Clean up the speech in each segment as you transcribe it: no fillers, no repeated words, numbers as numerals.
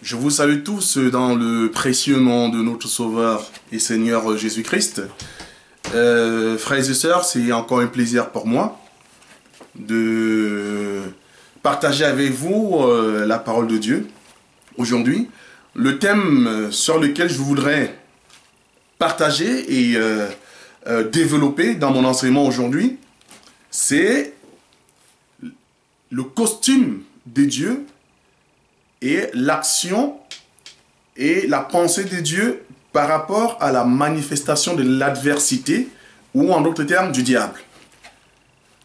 Je vous salue tous dans le précieux nom de notre Sauveur et Seigneur Jésus-Christ. Frères et sœurs, c'est encore un plaisir pour moi de partager avec vous la parole de Dieu aujourd'hui. Le thème sur lequel je voudrais partager et développer dans mon enseignement aujourd'hui, c'est le costume de Dieu et l'action et la pensée de Dieu par rapport à la manifestation de l'adversité ou en d'autres termes du diable.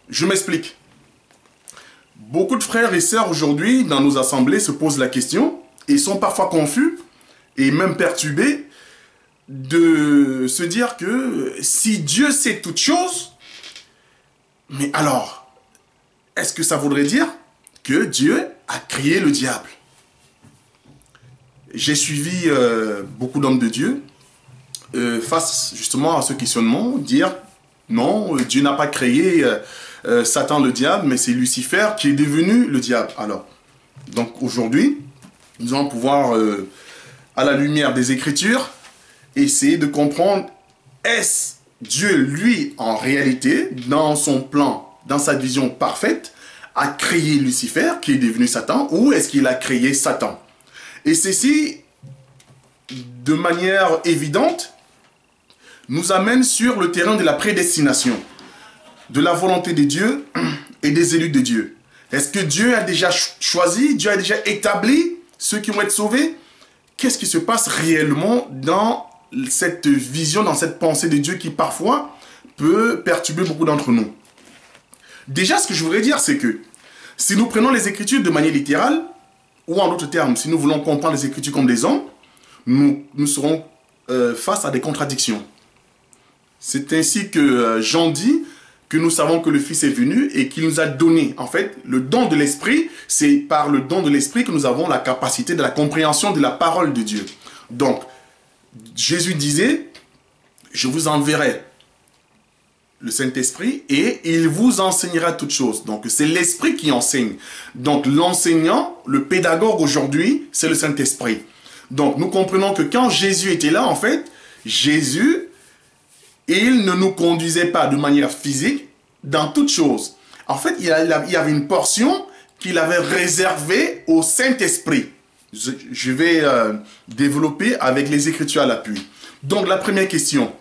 Je m'explique. Beaucoup de frères et sœurs aujourd'hui dans nos assemblées se posent la question et sont parfois confus et même perturbés de se dire que si Dieu sait toutes choses, mais alors, est-ce que ça voudrait dire que Dieu a créé le diable? J'ai suivi beaucoup d'hommes de Dieu face justement à ce questionnement, dire non, Dieu n'a pas créé Satan le diable, mais c'est Lucifer qui est devenu le diable. Alors, donc aujourd'hui, nous allons pouvoir, à la lumière des Écritures, essayer de comprendre, est-ce Dieu, lui, en réalité, dans son plan, dans sa vision parfaite, a créé Lucifer, qui est devenu Satan, ou est-ce qu'il a créé Satan? Et ceci, de manière évidente, nous amène sur le terrain de la prédestination, de la volonté de Dieu et des élus de Dieu. Est-ce que Dieu a déjà choisi, Dieu a déjà établi ceux qui vont être sauvés? Qu'est-ce qui se passe réellement dans cette vision, dans cette pensée de Dieu qui parfois peut perturber beaucoup d'entre nous? Déjà, ce que je voudrais dire, c'est que si nous prenons les Écritures de manière littérale, ou en d'autres termes, si nous voulons comprendre les Écritures comme des hommes, nous serons face à des contradictions. C'est ainsi que Jean dit que nous savons que le Fils est venu et qu'il nous a donné, en fait, le don de l'Esprit. C'est par le don de l'Esprit que nous avons la capacité de la compréhension de la parole de Dieu. Donc, Jésus disait, je vous enverrai le Saint-Esprit et il vous enseignera toutes choses. Donc, c'est l'Esprit qui enseigne. Donc, l'enseignant, le pédagogue aujourd'hui, c'est le Saint-Esprit. Donc, nous comprenons que quand Jésus était là, en fait, Jésus, il ne nous conduisait pas de manière physique dans toutes choses. En fait, il y avait une portion qu'il avait réservée au Saint-Esprit. Je vais développer avec les Écritures à l'appui. Donc, la première question,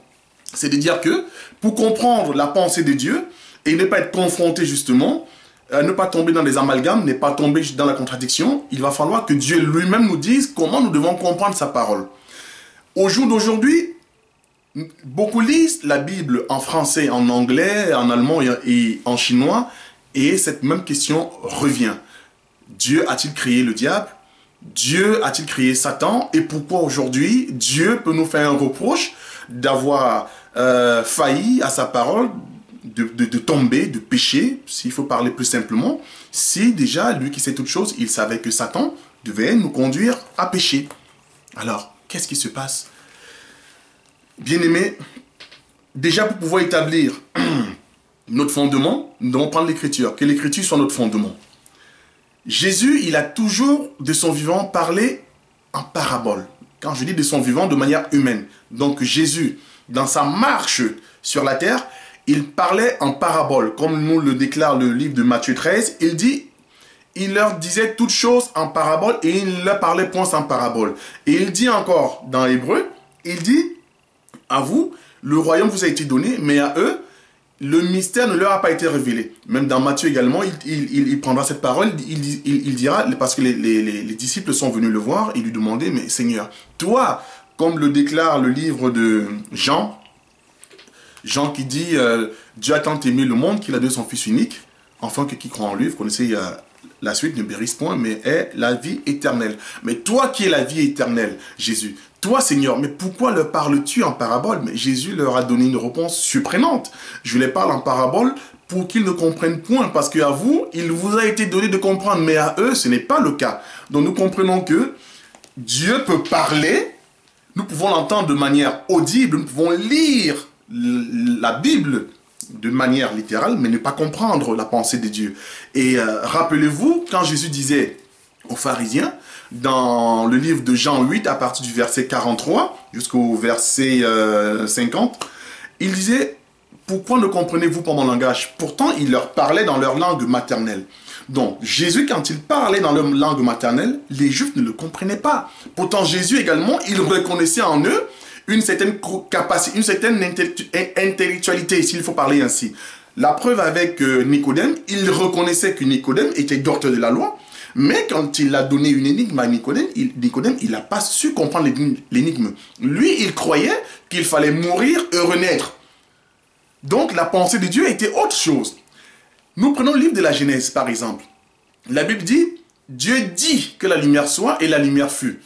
c'est de dire que pour comprendre la pensée de Dieu et ne pas être confronté justement, ne pas tomber dans des amalgames, ne pas tomber dans la contradiction, il va falloir que Dieu lui-même nous dise comment nous devons comprendre sa parole. Au jour d'aujourd'hui, beaucoup lisent la Bible en français, en anglais, en allemand et en chinois, et cette même question revient. Dieu a-t-il créé le diable? Dieu a-t-il créé Satan? Et pourquoi aujourd'hui Dieu peut nous faire un reproche d'avoir failli à sa parole, de tomber, de pécher, s'il faut parler plus simplement, si déjà, lui qui sait toutes choses, il savait que Satan devait nous conduire à pécher. Alors, qu'est-ce qui se passe? Bien-aimés, déjà pour pouvoir établir notre fondement, nous devons prendre l'Écriture, que l'Écriture soit notre fondement. Jésus, il a toujours de son vivant parlé en parabole. Quand je dis de son vivant, de manière humaine. Donc Jésus, dans sa marche sur la terre, il parlait en parabole. Comme nous le déclare le livre de Matthieu 13, il dit, il leur disait toutes choses en parabole et il ne leur parlait point en parabole. Et il dit encore dans Hébreu, il dit, à vous, le royaume vous a été donné, mais à eux, le mystère ne leur a pas été révélé. Même dans Matthieu également, il prendra cette parole, il dira, parce que les disciples sont venus le voir et lui demander, mais Seigneur, toi, comme le déclare le livre de Jean, Jean qui dit, Dieu a tant aimé le monde qu'il a donné son Fils unique, afin que qui croit en lui, vous connaissez la suite, ne périsse point, mais est la vie éternelle. Mais toi qui es la vie éternelle, Jésus, toi Seigneur, mais pourquoi leur parles-tu en parabole? Mais Jésus leur a donné une réponse surprenante. Je les parle en parabole pour qu'ils ne comprennent point, parce qu'à vous, il vous a été donné de comprendre, mais à eux, ce n'est pas le cas. Donc nous comprenons que Dieu peut parler, nous pouvons l'entendre de manière audible, nous pouvons lire la Bible de manière littérale, mais ne pas comprendre la pensée de Dieu. Et rappelez-vous, quand Jésus disait aux pharisiens, dans le livre de Jean 8, à partir du verset 43 jusqu'au verset 50, il disait, « Pourquoi ne comprenez-vous pas mon langage ?» Pourtant, il leur parlait dans leur langue maternelle. Donc, Jésus, quand il parlait dans leur langue maternelle, les Juifs ne le comprenaient pas. Pourtant, Jésus également, il reconnaissait en eux une certaine capacité, une certaine intellectualité, s'il faut parler ainsi. La preuve avec Nicodème, il reconnaissait que Nicodème était docteur de la loi, mais quand il a donné une énigme à Nicodème, il n'a pas su comprendre l'énigme. Lui, il croyait qu'il fallait mourir et renaître. Donc, la pensée de Dieu était autre chose. Nous prenons le livre de la Genèse, par exemple. La Bible dit, Dieu dit que la lumière soit et la lumière fut.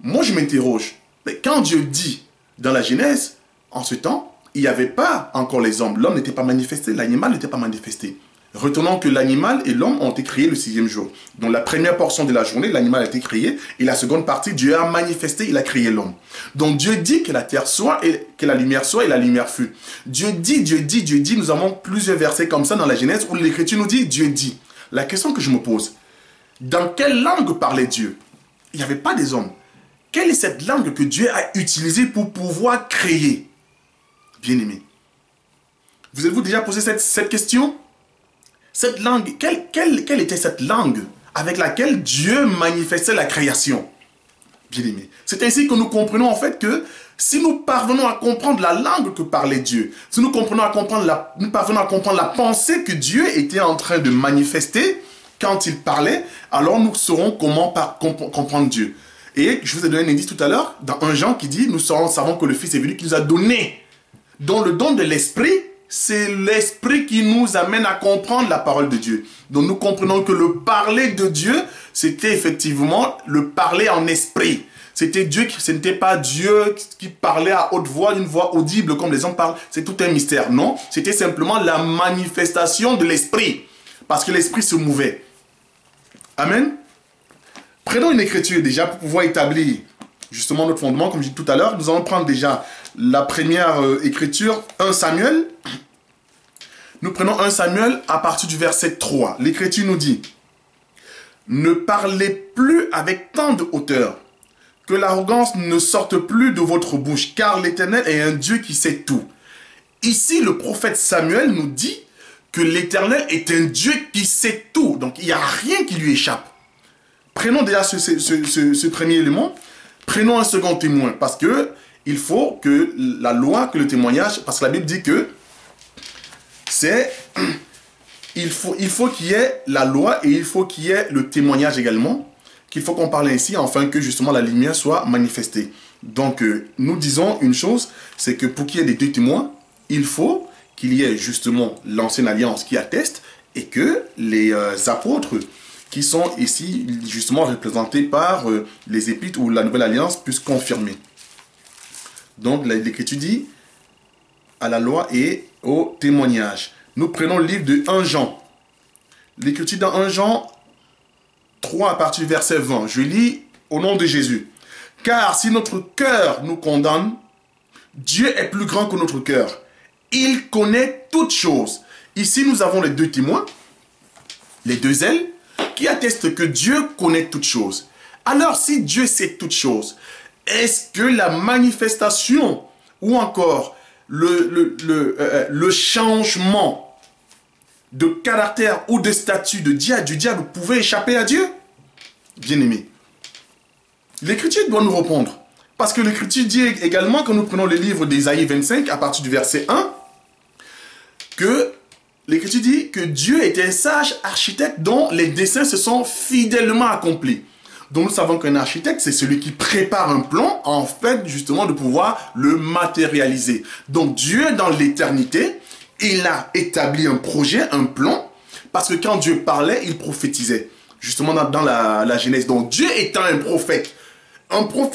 Moi, je m'interroge. Quand Dieu dit dans la Genèse, en ce temps, il n'y avait pas encore les hommes. L'homme n'était pas manifesté, l'animal n'était pas manifesté. Retenons que l'animal et l'homme ont été créés le 6e jour. Donc la première portion de la journée, l'animal a été créé, et la seconde partie, Dieu a manifesté, il a créé l'homme. Donc Dieu dit que la terre soit, et que la lumière soit, et la lumière fut. Dieu dit, nous avons plusieurs versets comme ça dans la Genèse, où l'Écriture nous dit, Dieu dit. La question que je me pose, dans quelle langue parlait Dieu? Il n'y avait pas des hommes. Quelle est cette langue que Dieu a utilisée pour pouvoir créer? Bien-aimé, vous êtes-vous déjà posé cette question? Cette langue, quelle était cette langue avec laquelle Dieu manifestait la création? Bien-aimé, c'est ainsi que nous comprenons en fait que si nous parvenons à comprendre la langue que parlait Dieu, si nous parvenons à comprendre la pensée que Dieu était en train de manifester quand il parlait, alors nous saurons comment comprendre Dieu. Et je vous ai donné un indice tout à l'heure, dans 1 Jean qui dit, nous savons que le Fils est venu, qui nous a donné, dont le don de l'Esprit, c'est l'Esprit qui nous amène à comprendre la parole de Dieu. Donc nous comprenons que le parler de Dieu, c'était effectivement le parler en esprit. C'était Dieu, ce n'était pas Dieu qui parlait à haute voix, une voix audible comme les hommes parlent. C'est tout un mystère. Non, c'était simplement la manifestation de l'Esprit. Parce que l'Esprit se mouvait. Amen. Prenons une écriture déjà pour pouvoir établir justement notre fondement. Comme je dis tout à l'heure, nous allons prendre déjà la première écriture, 1 Samuel. Nous prenons 1 Samuel à partir du verset 3. L'écriture nous dit, « Ne parlez plus avec tant de hauteur, que l'arrogance ne sorte plus de votre bouche, car l'Éternel est un Dieu qui sait tout. » Ici, le prophète Samuel nous dit que l'Éternel est un Dieu qui sait tout. Donc, il n'y a rien qui lui échappe. Prenons déjà ce premier élément. Prenons un second témoin, parce que il faut que la loi, que le témoignage, parce que la Bible dit que il faut qu'il y ait la loi et il faut qu'il y ait le témoignage également, qu'il faut qu'on parle ainsi afin que justement la lumière soit manifestée. Donc nous disons une chose, c'est que pour qu'il y ait des deux témoins, il faut qu'il y ait justement l'ancienne alliance qui atteste et que les apôtres qui sont ici justement représentés par les épîtres ou la nouvelle alliance puissent confirmer. Donc l'Écriture dit à la loi et au témoignage. Nous prenons le livre de 1 Jean. L'Écriture dans 1 Jean 3 à partir du verset 20. Je lis au nom de Jésus. « Car si notre cœur nous condamne, Dieu est plus grand que notre cœur. Il connaît toutes choses. » Ici, nous avons les deux témoins, les deux ailes, qui attestent que Dieu connaît toutes choses. Alors, si Dieu sait toutes choses, est-ce que la manifestation ou encore le changement de caractère ou de statut du diable pouvait échapper à Dieu? Bien-aimé, l'Écriture doit nous répondre. Parce que l'Écriture dit également, quand nous prenons le livre d'Ésaïe 25, à partir du verset 1, que l'Écriture dit que Dieu est un sage architecte dont les desseins se sont fidèlement accomplis. Donc nous savons qu'un architecte, c'est celui qui prépare un plan, en fait, justement, de pouvoir le matérialiser. Donc Dieu, dans l'éternité, il a établi un projet, un plan, parce que quand Dieu parlait, il prophétisait. Justement dans la Genèse. Donc Dieu étant un prophète,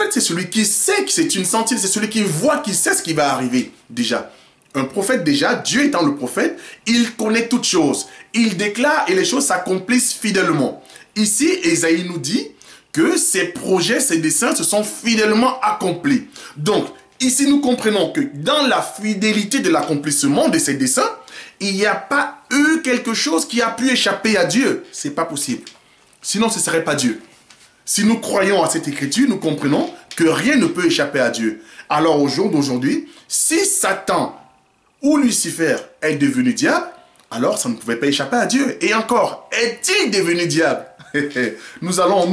c'est celui qui sait que c'est une sentinelle, c'est celui qui voit, qui sait ce qui va arriver déjà. Un prophète déjà, Dieu étant le prophète, il connaît toutes choses. Il déclare et les choses s'accomplissent fidèlement. Ici, Ésaïe nous dit que ses projets, ses desseins se sont fidèlement accomplis. Donc, ici nous comprenons que dans la fidélité de l'accomplissement de ses desseins, il n'y a pas eu quelque chose qui a pu échapper à Dieu. C'est pas possible. Sinon, ce ne serait pas Dieu. Si nous croyons à cette écriture, nous comprenons que rien ne peut échapper à Dieu. Alors au jour d'aujourd'hui, si Satan ou Lucifer est devenu diable, alors ça ne pouvait pas échapper à Dieu. Et encore, est-il devenu diable? Nous allons,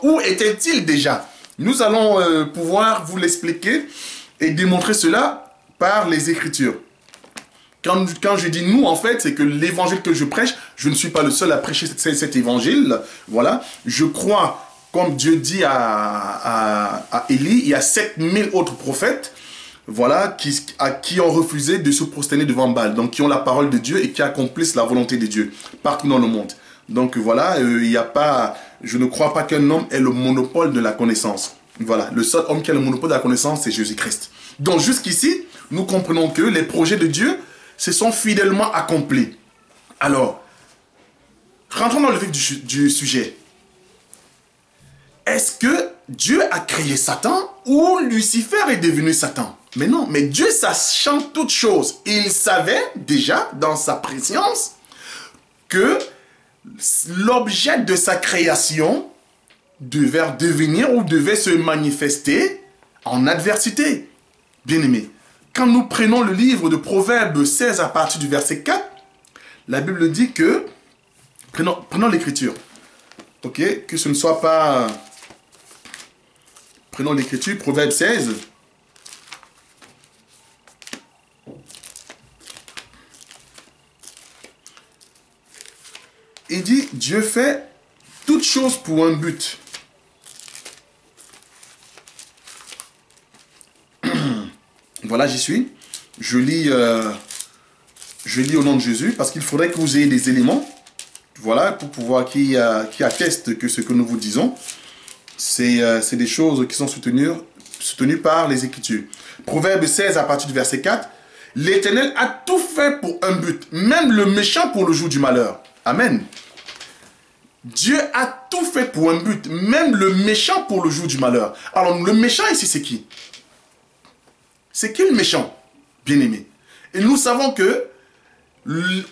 où était-il déjà? Nous allons pouvoir vous l'expliquer et démontrer cela par les Écritures. Quand je dis nous, en fait, c'est que l'évangile que je prêche, je ne suis pas le seul à prêcher cet évangile. Voilà. Je crois, comme Dieu dit à Élie, il y a 7000 autres prophètes, voilà, qui ont refusé de se prosterner devant Baal. Donc, qui ont la parole de Dieu et qui accomplissent la volonté de Dieu partout dans le monde. Donc, voilà, il n'y a pas, je ne crois pas qu'un homme ait le monopole de la connaissance. Voilà. Le seul homme qui a le monopole de la connaissance, c'est Jésus-Christ. Donc, jusqu'ici, nous comprenons que les projets de Dieu se sont fidèlement accomplis. Alors, rentrons dans le vif du sujet. Est-ce que Dieu a créé Satan ou Lucifer est devenu Satan? Mais non, mais Dieu, sachant toutes choses, il savait déjà dans sa préscience que l'objet de sa création devait devenir ou devait se manifester en adversité. Bien-aimés, quand nous prenons le livre de Proverbes 16 à partir du verset 4, la Bible dit que, prenons l'écriture, ok, que ce ne soit pas, prenons l'écriture, Proverbes 16, il dit, Dieu fait toutes choses pour un but. Voilà, j'y suis. Je lis au nom de Jésus parce qu'il faudrait que vous ayez des éléments, voilà, pour pouvoir qui attestent que ce que nous vous disons, c'est des choses qui sont soutenues par les Écritures. Proverbe 16 à partir du verset 4. L'Éternel a tout fait pour un but, même le méchant pour le jour du malheur. Amen. Dieu a tout fait pour un but, même le méchant pour le jour du malheur. Alors, le méchant ici, c'est qui? C'est qui le méchant, bien-aimé? Et nous savons que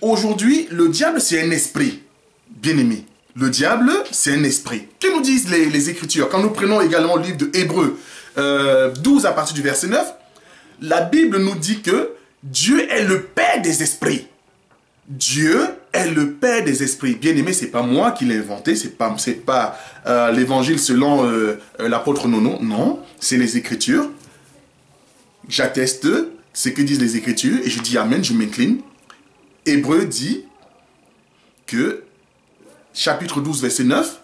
aujourd'hui, le diable, c'est un esprit, bien-aimé. Le diable, c'est un esprit. Que nous disent les Écritures? Quand nous prenons également le livre de Hébreux 12 à partir du verset 9, la Bible nous dit que Dieu est le Père des esprits. Dieu est le Père des esprits. Bien-aimé, c'est pas moi qui l'ai inventé, c'est pas l'évangile selon l'apôtre Nono. Non, c'est les Écritures. J'atteste ce que disent les Écritures et je dis Amen, je m'incline. Hébreu dit que, chapitre 12, verset 9,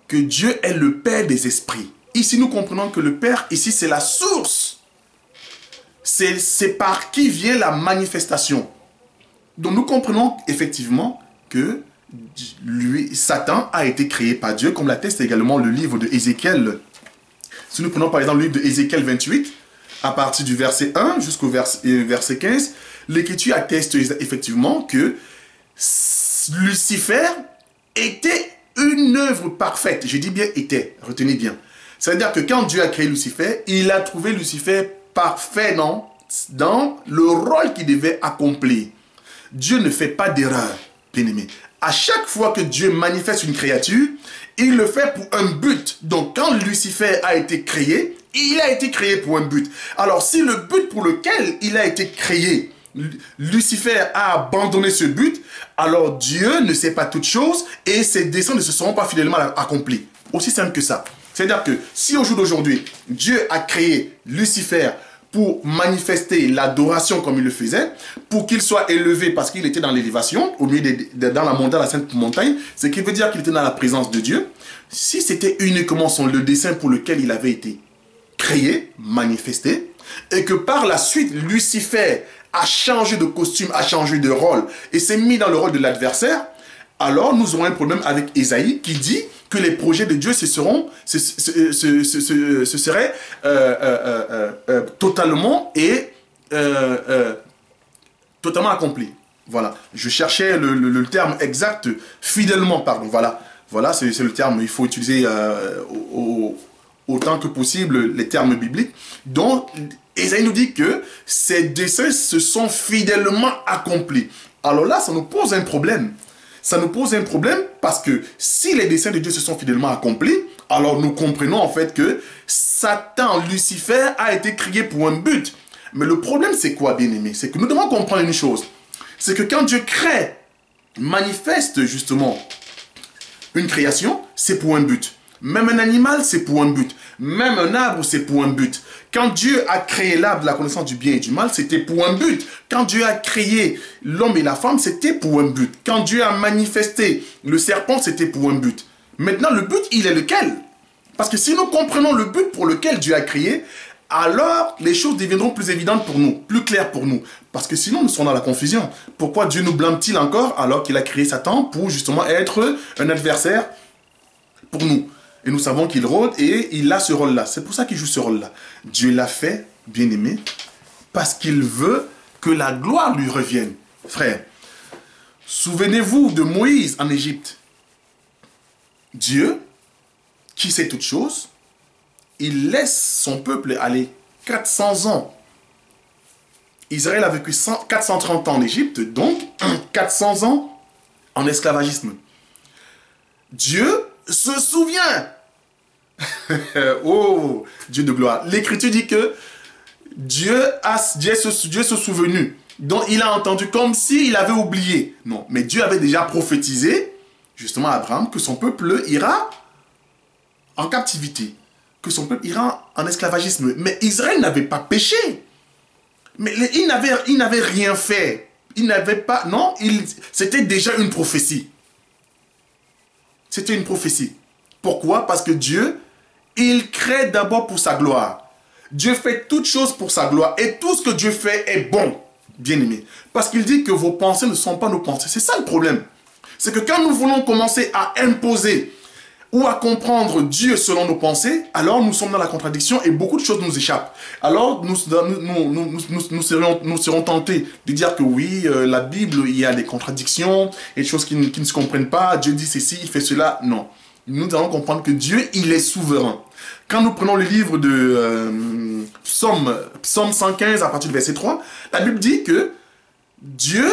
que Dieu est le Père des esprits. Ici, nous comprenons que le Père, ici, c'est la source. C'est par qui vient la manifestation. Donc, nous comprenons effectivement que Satan a été créé par Dieu, comme l'atteste également le livre de Ézéchiel. Si nous prenons par exemple le livre de Ézéchiel 28, à partir du verset 1 jusqu'au verset 15, l'Écriture atteste effectivement que Lucifer était une œuvre parfaite. Je dis bien était, retenez bien. C'est-à-dire que quand Dieu a créé Lucifer, il a trouvé Lucifer parfait dans le rôle qu'il devait accomplir. Dieu ne fait pas d'erreur, bien-aimé. À chaque fois que Dieu manifeste une créature, il le fait pour un but. Donc quand Lucifer a été créé, il a été créé pour un but. Alors si le but pour lequel il a été créé, Lucifer a abandonné ce but, alors Dieu ne sait pas toutes choses et ses desseins ne se seront pas fidèlement accomplis. Aussi simple que ça. C'est-à-dire que si au jour d'aujourd'hui, Dieu a créé Lucifer pour manifester l'adoration comme il le faisait, pour qu'il soit élevé parce qu'il était dans l'élévation, au milieu dans la montagne, la sainte montagne, ce qui veut dire qu'il était dans la présence de Dieu. Si c'était uniquement le dessein pour lequel il avait été créé, manifesté, et que par la suite, Lucifer a changé de costume, a changé de rôle, et s'est mis dans le rôle de l'adversaire, alors nous aurons un problème avec Ésaïe qui dit que les projets de Dieu seraient totalement accomplis. Voilà. Je cherchais le terme exact, fidèlement, pardon. Voilà, c'est le terme. Il faut utiliser autant que possible les termes bibliques. Donc, Ésaïe nous dit que ces desseins se sont fidèlement accomplis. Alors là, ça nous pose un problème. Ça nous pose un problème parce que si les desseins de Dieu se sont fidèlement accomplis, alors nous comprenons en fait que Satan, Lucifer, a été créé pour un but. Mais le problème, c'est quoi, bien-aimé? C'est que nous devons comprendre une chose. C'est que quand Dieu crée, manifeste justement une création, c'est pour un but. Même un animal, c'est pour un but. Même un arbre, c'est pour un but. Quand Dieu a créé l'arbre de la connaissance du bien et du mal, c'était pour un but. Quand Dieu a créé l'homme et la femme, c'était pour un but. Quand Dieu a manifesté le serpent, c'était pour un but. Maintenant, le but, il est lequel? Parce que si nous comprenons le but pour lequel Dieu a créé, alors les choses deviendront plus évidentes pour nous, plus claires pour nous. Parce que sinon, nous serons dans la confusion. Pourquoi Dieu nous blâme-t-il encore alors qu'il a créé Satan pour justement être un adversaire pour nous? Et nous savons qu'il rôde et il a ce rôle-là. C'est pour ça qu'il joue ce rôle-là. Dieu l'a fait, bien-aimé, parce qu'il veut que la gloire lui revienne. Frère, souvenez-vous de Moïse en Égypte. Dieu, qui sait toutes choses, il laisse son peuple aller 400 ans. Israël a vécu 430 ans en Égypte, donc 400 ans en esclavagisme. Dieu se souvient. Oh, Dieu de gloire. L'Écriture dit que Dieu se souvenu. Donc il a entendu comme s'il avait oublié. Non, mais Dieu avait déjà prophétisé, justement à Abraham, que son peuple ira en captivité, que son peuple ira en esclavagisme. Mais Israël n'avait pas péché. Mais il n'avait rien fait. Il n'avait pas... Non, c'était déjà une prophétie. C'était une prophétie. Pourquoi? Parce que Dieu, il crée d'abord pour sa gloire. Dieu fait toutes choses pour sa gloire. Et tout ce que Dieu fait est bon, bien-aimé. Parce qu'il dit que vos pensées ne sont pas nos pensées. C'est ça le problème. C'est que quand nous voulons commencer à imposer ou à comprendre Dieu selon nos pensées, alors nous sommes dans la contradiction et beaucoup de choses nous échappent. Alors nous serons tentés de dire que oui, la Bible, il y a des contradictions et des choses qui ne se comprennent pas. Dieu dit ceci, il fait cela. Non. Nous allons comprendre que Dieu, il est souverain. Quand nous prenons le livre de Psaume 115 à partir du verset 3, la Bible dit que Dieu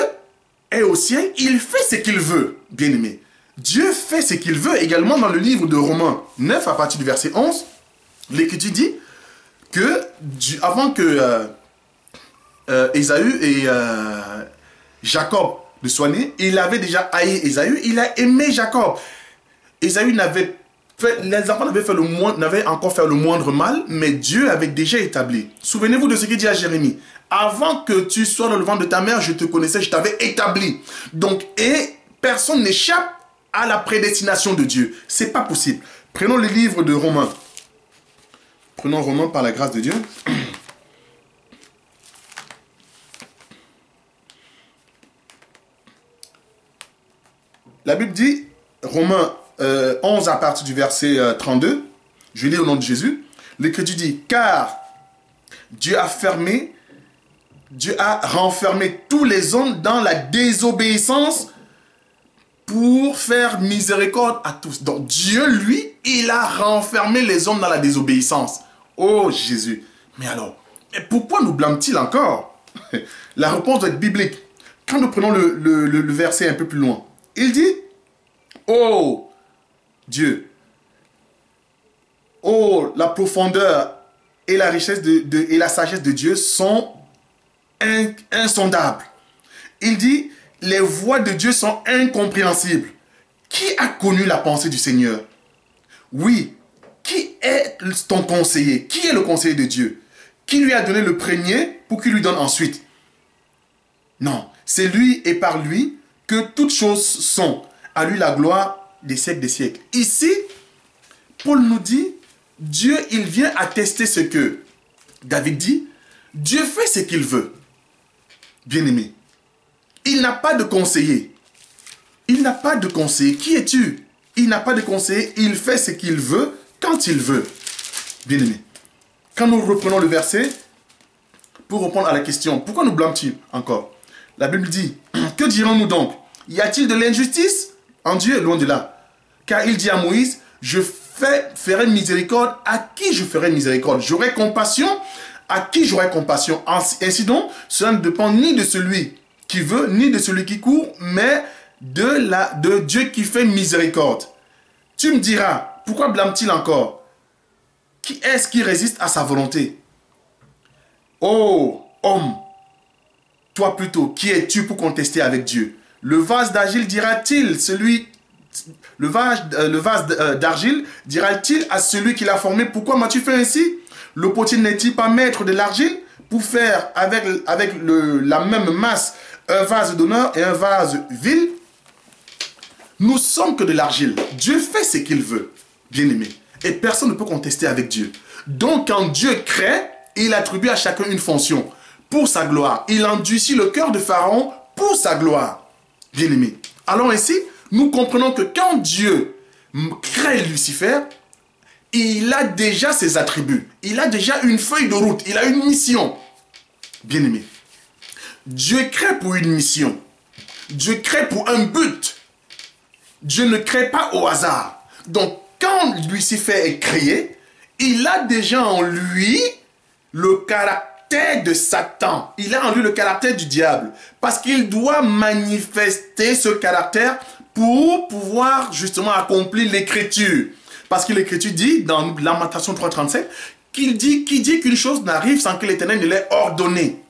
est au ciel, il fait ce qu'il veut, bien-aimé. Dieu fait ce qu'il veut. Également dans le livre de Romains 9 à partir du verset 11, l'Écriture dit que avant que Ésaü et Jacob ne soient nés, il avait déjà haï Ésaü, il a aimé Jacob. Ésaü n'avait encore fait le moindre mal, mais Dieu avait déjà établi. Souvenez-vous de ce qu'il dit à Jérémie. Avant que tu sois dans le ventre de ta mère, je te connaissais, je t'avais établi. Donc, et personne n'échappe à la prédestination de Dieu. C'est pas possible. Prenons le livre de Romains. Prenons Romains par la grâce de Dieu. La Bible dit, Romains 11 à partir du verset 32, je lis au nom de Jésus, l'Écriture dit, car Dieu a renfermé tous les hommes dans la désobéissance pour faire miséricorde à tous. Donc Dieu, lui, il a renfermé les hommes dans la désobéissance. Oh Jésus. Mais alors, pourquoi nous blâme-t-il encore? La réponse doit être biblique. Quand nous prenons le verset un peu plus loin, il dit, oh Dieu, oh la profondeur et la richesse et la sagesse de Dieu sont insondables. Il dit, les voies de Dieu sont incompréhensibles. Qui a connu la pensée du Seigneur? Oui, qui est ton conseiller? Qui est le conseiller de Dieu? Qui lui a donné le premier pour qu'il lui donne ensuite? Non, c'est lui et par lui que toutes choses sont. À lui la gloire des siècles des siècles. Ici, Paul nous dit, Dieu, il vient attester ce que David dit. Dieu fait ce qu'il veut. Bien-aimé. Il n'a pas de conseiller. Il n'a pas de conseiller. Qui es-tu? Il n'a pas de conseiller. Il fait ce qu'il veut, quand il veut. Bien-aimé. Quand nous reprenons le verset, pour répondre à la question, pourquoi nous blâme-t-il encore? La Bible dit, que dirons-nous donc? Y a-t-il de l'injustice en Dieu? Loin de là. Car il dit à Moïse, je ferai miséricorde à qui je ferai miséricorde. J'aurai compassion à qui j'aurai compassion. Ainsi donc, cela ne dépend ni de celui qui veut, ni de celui qui court, mais de Dieu qui fait miséricorde. Tu me diras, pourquoi blâme-t-il encore? Qui est-ce qui résiste à sa volonté? Oh, homme, toi plutôt, qui es-tu pour contester avec Dieu? Le vase d'argile dira-t-il, le vase d'argile dira-t-il à celui qui l'a formé, pourquoi m'as-tu fait ainsi? Le potier n'est-il pas maître de l'argile pour faire avec la même masse un vase d'honneur et un vase vil? Nous sommes que de l'argile. Dieu fait ce qu'il veut, bien-aimé. Et personne ne peut contester avec Dieu. Donc quand Dieu crée, il attribue à chacun une fonction pour sa gloire. Il endurcit le cœur de Pharaon pour sa gloire, bien-aimé. Alors ainsi, nous comprenons que quand Dieu crée Lucifer, il a déjà ses attributs. Il a déjà une feuille de route. Il a une mission, bien-aimé. Dieu crée pour une mission. Dieu crée pour un but. Dieu ne crée pas au hasard. Donc, quand Lucifer est créé, il a déjà en lui le caractère de Satan. Il a en lui le caractère du diable. Parce qu'il doit manifester ce caractère pour pouvoir justement accomplir l'écriture. Parce que l'écriture dit, dans Lamentation 3.37, qui dit qu'une chose n'arrive sans que l'Éternel ne l'ait ordonné.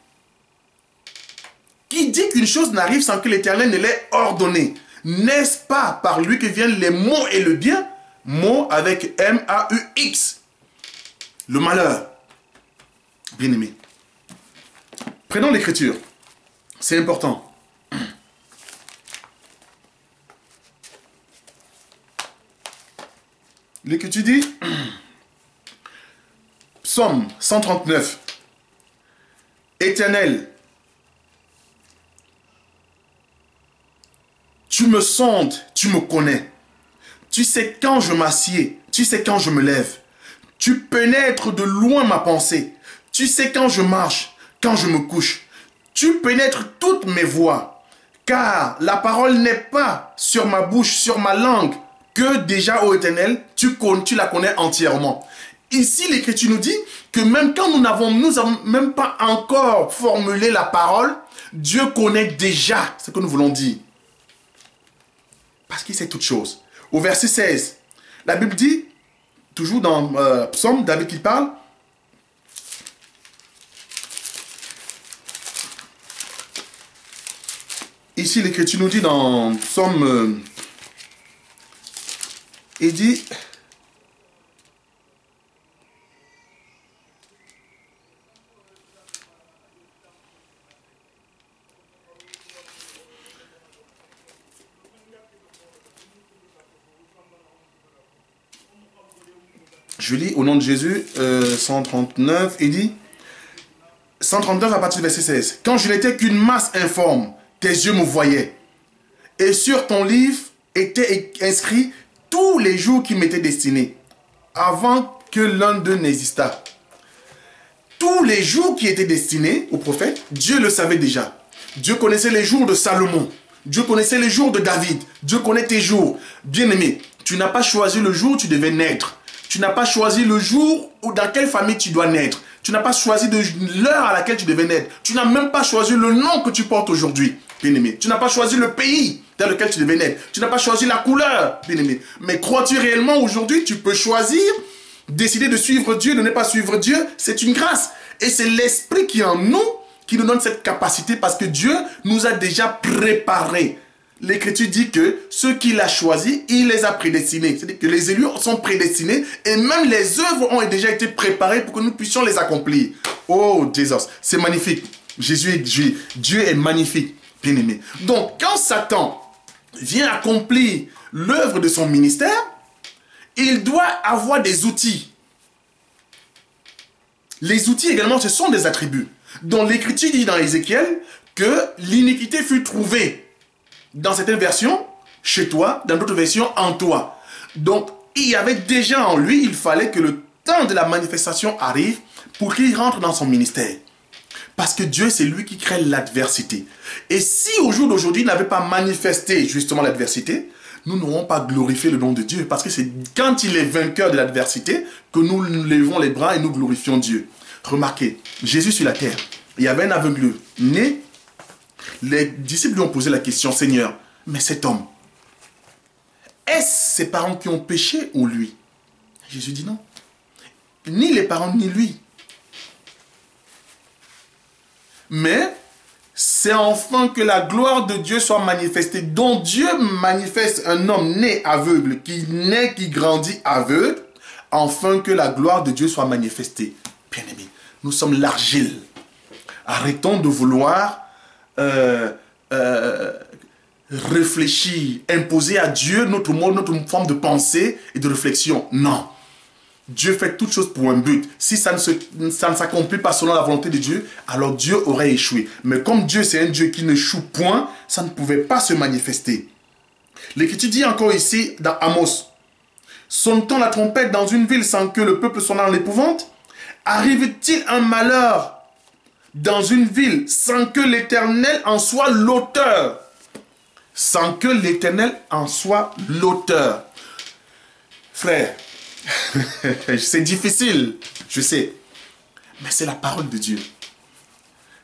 Qui dit qu'une chose n'arrive sans que l'Éternel ne l'ait ordonné. N'est-ce pas par lui que viennent les maux et le bien? Maux avec M-A-U-X. Le malheur. Bien-aimé. Prenons l'écriture. C'est important. L'écriture dit, Psaume 139, Éternel, tu me sondes, tu me connais. Tu sais quand je m'assieds, tu sais quand je me lève. Tu pénètres de loin ma pensée. Tu sais quand je marche, quand je me couche. Tu pénètres toutes mes voies. Car la parole n'est pas sur ma bouche, sur ma langue, que déjà, ô Éternel, tu la connais entièrement. Ici, l'Écriture nous dit que même quand nous n'avons même pas encore formulé la parole, Dieu connaît déjà ce que nous voulons dire. Parce qu'il sait toutes choses. Au verset 16, la Bible dit, toujours dans Psaume, David qui parle, ici l'Écriture nous dit dans Psaume, il dit, je lis au nom de Jésus, 139, il dit, 139 à partir du verset 16. Quand je n'étais qu'une masse informe, tes yeux me voyaient. Et sur ton livre étaient inscrits tous les jours qui m'étaient destinés, avant que l'un d'eux n'existât. Tous les jours qui étaient destinés au prophète, Dieu le savait déjà. Dieu connaissait les jours de Salomon. Dieu connaissait les jours de David. Dieu connaît tes jours. Bien-aimé, tu n'as pas choisi le jour où tu devais naître. Tu n'as pas choisi le jour ou dans quelle famille tu dois naître. Tu n'as pas choisi l'heure à laquelle tu devais naître. Tu n'as même pas choisi le nom que tu portes aujourd'hui, bien-aimé. Tu n'as pas choisi le pays dans lequel tu devais naître. Tu n'as pas choisi la couleur, bien-aimé. Mais crois-tu réellement aujourd'hui, tu peux choisir, décider de suivre Dieu, de ne pas suivre Dieu? C'est une grâce. Et c'est l'Esprit qui est en nous, qui nous donne cette capacité parce que Dieu nous a déjà préparés. L'Écriture dit que ceux qu'il a choisis, il les a prédestinés. C'est-à-dire que les élus sont prédestinés et même les œuvres ont déjà été préparées pour que nous puissions les accomplir. Oh, Jésus, c'est magnifique. Dieu est magnifique, bien-aimé. Donc, quand Satan vient accomplir l'œuvre de son ministère, il doit avoir des outils. Les outils également, ce sont des attributs. Donc, l'Écriture dit dans Ézéchiel que l'iniquité fut trouvée. Dans certaines versions, chez toi, dans d'autres versions, en toi. Donc, il y avait déjà en lui, il fallait que le temps de la manifestation arrive pour qu'il rentre dans son ministère. Parce que Dieu, c'est lui qui crée l'adversité. Et si au jour d'aujourd'hui, il n'avait pas manifesté justement l'adversité, nous n'aurons pas glorifié le nom de Dieu. Parce que c'est quand il est vainqueur de l'adversité que nous levons les bras et nous glorifions Dieu. Remarquez, Jésus sur la terre, il y avait un aveugle né. Les disciples lui ont posé la question, Seigneur, mais cet homme, est-ce ses parents qui ont péché ou lui? Jésus dit non. Ni les parents, ni lui. Mais c'est enfin que la gloire de Dieu soit manifestée. Donc Dieu manifeste un homme né aveugle, qui naît, qui grandit aveugle, afin que la gloire de Dieu soit manifestée. Bien-aimés, nous sommes l'argile. Arrêtons de vouloir réfléchir, imposer à Dieu notre mode, notre forme de pensée et de réflexion. Non. Dieu fait toutes choses pour un but. Si ça ne s'accomplit pas selon la volonté de Dieu, alors Dieu aurait échoué. Mais comme Dieu, c'est un Dieu qui n'échoue point, ça ne pouvait pas se manifester. L'Écriture dit encore ici, dans Amos, « Sonne-t-on la trompette dans une ville sans que le peuple soit dans l'épouvante? Arrive-t-il un malheur dans une ville sans que l'Éternel en soit l'auteur? » Sans que l'Éternel en soit l'auteur. Frère, c'est difficile, je sais, mais c'est la parole de Dieu.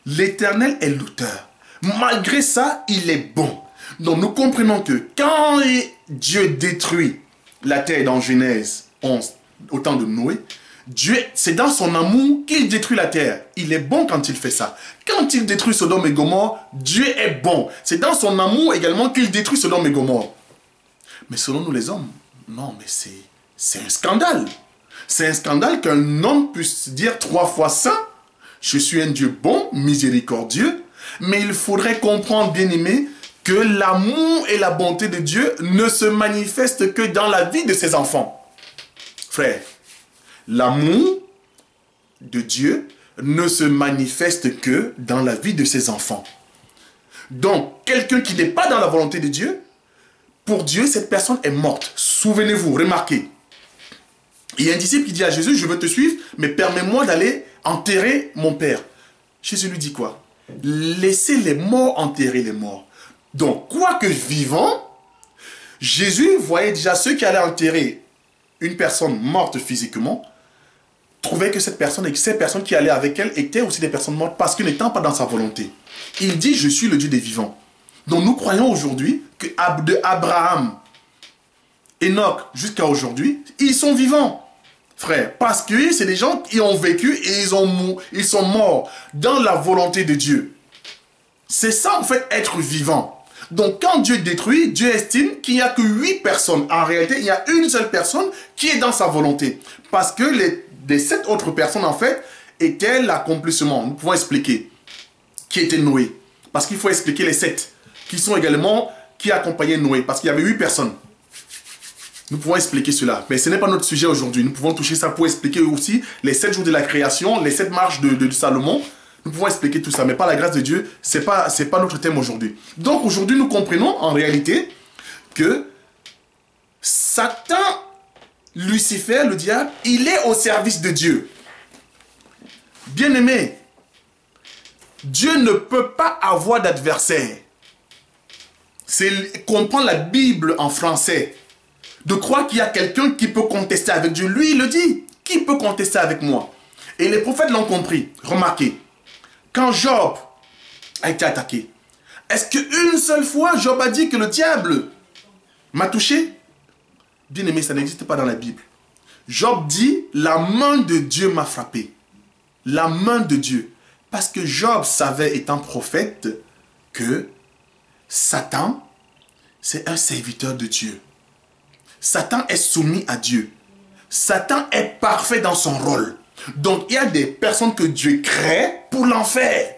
L'Éternel est l'auteur. Malgré ça, il est bon. Donc nous comprenons que quand Dieu détruit la terre dans Genèse 11, au temps de Noé, Dieu, c'est dans son amour qu'il détruit la terre. Il est bon quand il fait ça. Quand il détruit Sodome et Gomorrhe, Dieu est bon. C'est dans son amour également qu'il détruit Sodome et Gomorrhe. Mais selon nous les hommes, non, mais c'est un scandale. C'est un scandale qu'un homme puisse dire 3 fois saint. Je suis un Dieu bon, miséricordieux. Mais il faudrait comprendre, bien-aimé, que l'amour et la bonté de Dieu ne se manifestent que dans la vie de ses enfants. Frère, l'amour de Dieu ne se manifeste que dans la vie de ses enfants. Donc, quelqu'un qui n'est pas dans la volonté de Dieu, pour Dieu, cette personne est morte. Souvenez-vous, remarquez. Il y a un disciple qui dit à Jésus, je veux te suivre, mais permets-moi d'aller enterrer mon père. Jésus lui dit quoi? Laissez les morts enterrer les morts. Donc, quoique vivant, Jésus voyait déjà ceux qui allaient enterrer une personne morte physiquement, trouvaient que cette personne et que ces personnes qui allaient avec elle étaient aussi des personnes mortes parce que n'étant pas dans sa volonté. Il dit, je suis le Dieu des vivants. Donc nous croyons aujourd'hui que de Abraham, Enoch jusqu'à aujourd'hui, ils sont vivants. Frère, parce que c'est des gens qui ont vécu et ils sont morts dans la volonté de Dieu. C'est ça en fait être vivant. Donc quand Dieu détruit, Dieu estime qu'il n'y a que 8 personnes. En réalité, il y a une seule personne qui est dans sa volonté. Parce que les 7 autres personnes en fait étaient l'accomplissement. Nous pouvons expliquer qui était Noé. Parce qu'il faut expliquer les 7 qui sont également qui accompagnaient Noé. Parce qu'il y avait 8 personnes. Nous pouvons expliquer cela, mais ce n'est pas notre sujet aujourd'hui. Nous pouvons toucher ça pour expliquer aussi les 7 jours de la création, les 7 marches de Salomon. Nous pouvons expliquer tout ça, mais par la grâce de Dieu, ce n'est pas notre thème aujourd'hui. Donc aujourd'hui, nous comprenons en réalité que Satan, Lucifer, le diable, il est au service de Dieu. Bien-aimé, Dieu ne peut pas avoir d'adversaire. C'est comprendre la Bible en français. De croire qu'il y a quelqu'un qui peut contester avec Dieu. Lui, il le dit. Qui peut contester avec moi? Et les prophètes l'ont compris. Remarquez. Quand Job a été attaqué, est-ce qu'une seule fois, Job a dit que le diable m'a touché? Bien aimé, ça n'existe pas dans la Bible. Job dit, la main de Dieu m'a frappé. La main de Dieu. Parce que Job savait, étant prophète, que Satan, c'est un serviteur de Dieu. Satan est soumis à Dieu. Satan est parfait dans son rôle. Donc, il y a des personnes que Dieu crée pour l'enfer.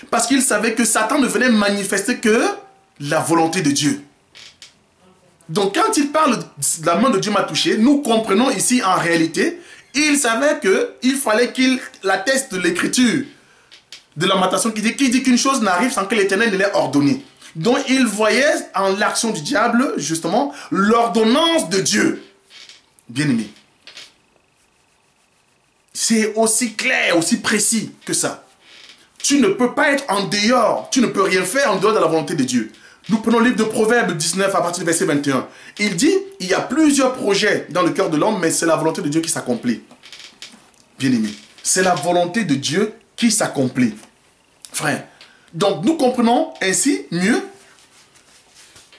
Parce qu'il savait que Satan ne venait manifester que la volonté de Dieu. Donc, quand il parle de la main de Dieu m'a touché, nous comprenons ici en réalité, il savait qu'il fallait qu'il atteste de l'écriture de Lamentation qui dit qu'une chose n'arrive sans que l'Éternel ne l'ait ordonné. Donc, il voyait en l'action du diable, justement, l'ordonnance de Dieu. Bien-aimé. C'est aussi clair, aussi précis que ça. Tu ne peux pas être en dehors, tu ne peux rien faire en dehors de la volonté de Dieu. Nous prenons le livre de Proverbes 19 à partir du verset 21. Il dit, il y a plusieurs projets dans le cœur de l'homme, mais c'est la volonté de Dieu qui s'accomplit. Bien-aimé. C'est la volonté de Dieu qui s'accomplit. Frère. Donc, nous comprenons ainsi mieux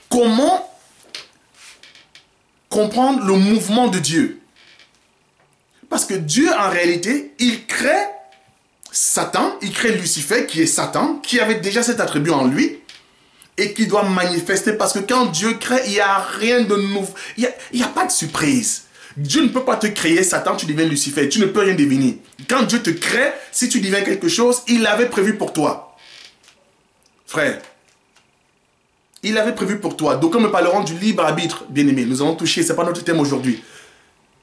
Comment comprendre le mouvement de Dieu? Parce que Dieu, en réalité, il crée Satan, il crée Lucifer, qui est Satan, qui avait déjà cet attribut en lui, et qui doit manifester, parce que quand Dieu crée, il n'y a rien de nouveau, il n'y a pas de surprise. Dieu ne peut pas te créer Satan, tu deviens Lucifer, tu ne peux rien devenir. Quand Dieu te crée, si tu deviens quelque chose, il l'avait prévu pour toi. Frère, il l'avait prévu pour toi. Donc, quand nous parlerons du libre arbitre, bien-aimé, nous allons toucher, ce n'est pas notre thème aujourd'hui.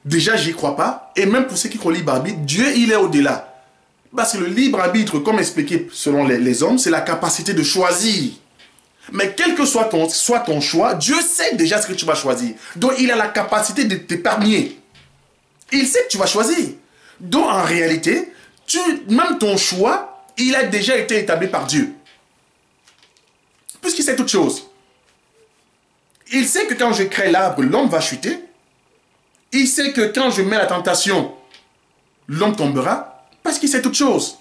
Déjà, j'y crois pas. Et même pour ceux qui croient au libre arbitre, Dieu, il est au-delà. Parce que le libre arbitre, comme expliqué selon les hommes, c'est la capacité de choisir. Mais quel que soit ton choix, Dieu sait déjà ce que tu vas choisir. Donc, il a la capacité de t'épargner. Il sait que tu vas choisir. Donc, en réalité, même ton choix, il a déjà été établi par Dieu. Puisqu'il sait toute chose. Il sait que quand je crée l'arbre, l'homme va chuter. Il sait que quand je mets la tentation, l'homme tombera. Parce qu'il sait toute chose.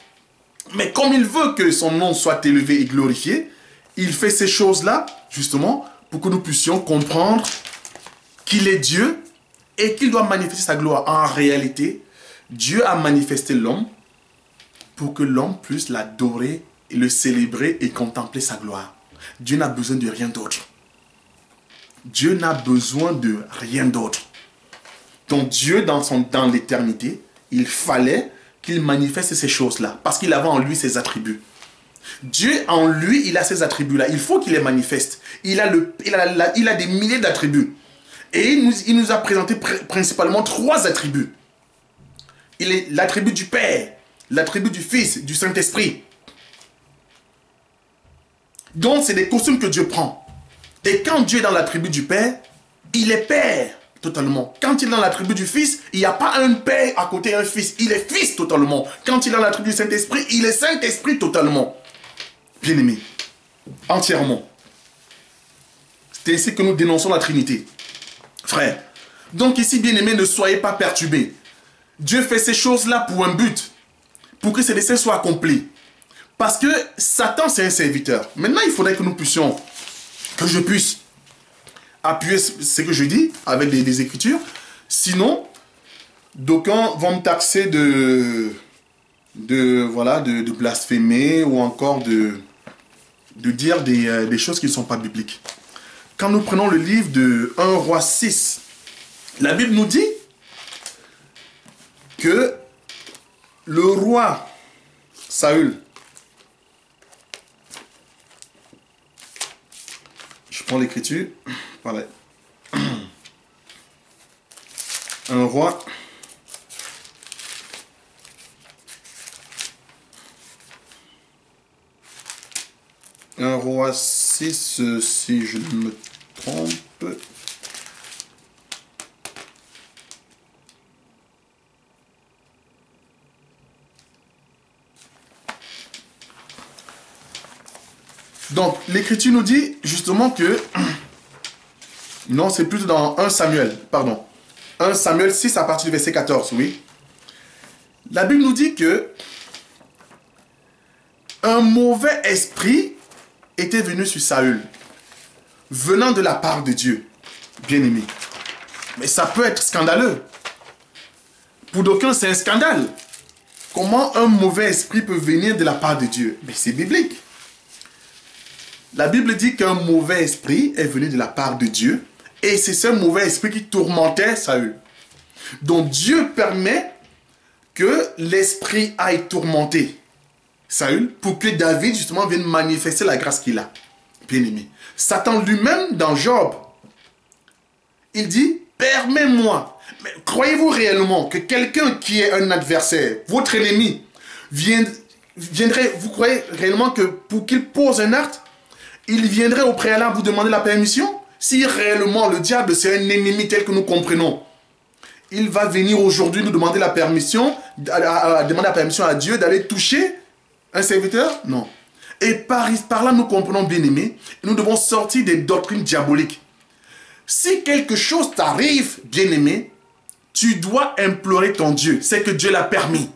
Mais comme il veut que son nom soit élevé et glorifié, il fait ces choses-là, justement, pour que nous puissions comprendre qu'il est Dieu et qu'il doit manifester sa gloire. En réalité, Dieu a manifesté l'homme pour que l'homme puisse l'adorer et le célébrer et contempler sa gloire. Dieu n'a besoin de rien d'autre. Dieu n'a besoin de rien d'autre. Donc Dieu, dans l'éternité, il fallait qu'il manifeste ces choses-là, parce qu'il avait en lui ses attributs. Dieu, en lui, il a ces attributs-là. Il faut qu'il les manifeste. Il a des milliers d'attributs. Et il nous a présenté principalement 3 attributs. Il est l'attribut du Père, l'attribut du Fils, du Saint-Esprit. Donc, c'est des costumes que Dieu prend. Et quand Dieu est dans l'attribut du Père, il est Père totalement. Quand il est dans l'attribut du Fils, il n'y a pas un Père à côté d'un Fils. Il est Fils totalement. Quand il est dans l'attribut du Saint-Esprit, il est Saint-Esprit totalement. Bien-aimé, entièrement. C'est ainsi que nous dénonçons la Trinité. Frère, donc ici, bien-aimé, ne soyez pas perturbés. Dieu fait ces choses-là pour un but, pour que ces desseins soient accomplis. Parce que Satan, c'est un serviteur. Maintenant, il faudrait que nous puissions, que je puisse appuyer ce que je dis avec des écritures. Sinon, d'aucuns vont me taxer de blasphémer ou encore de dire des choses qui ne sont pas bibliques. Quand nous prenons le livre de 1 Roi 6, la Bible nous dit que le roi Saül, je prends l'écriture, voilà, un roi, un roi 6, si je ne me trompe. Donc, l'écriture nous dit justement que... Non, c'est plutôt dans 1 Samuel, pardon. 1 Samuel 6 à partir du verset 14, oui. La Bible nous dit que un mauvais esprit était venu sur Saül, venant de la part de Dieu, bien-aimé. Mais ça peut être scandaleux. Pour d'aucuns, c'est un scandale. Comment un mauvais esprit peut venir de la part de Dieu? Mais c'est biblique. La Bible dit qu'un mauvais esprit est venu de la part de Dieu, et c'est ce mauvais esprit qui tourmentait Saül. Donc Dieu permet que l'esprit aille tourmenter Saül pour que David justement vienne manifester la grâce qu'il a. Bien-aimé. Satan lui-même dans Job, il dit, permets-moi. Mais croyez-vous réellement que quelqu'un qui est un adversaire, votre ennemi, viendrait, vous croyez réellement que pour qu'il pose un acte, il viendrait au préalable vous demander la permission? Si réellement le diable c'est un ennemi tel que nous comprenons, il va venir aujourd'hui nous demander la permission, demander la permission à Dieu d'aller toucher un serviteur? Non. Et par là, nous comprenons, bien-aimés, nous devons sortir des doctrines diaboliques. Si quelque chose t'arrive, bien-aimé, tu dois implorer ton Dieu. C'est que Dieu l'a permis.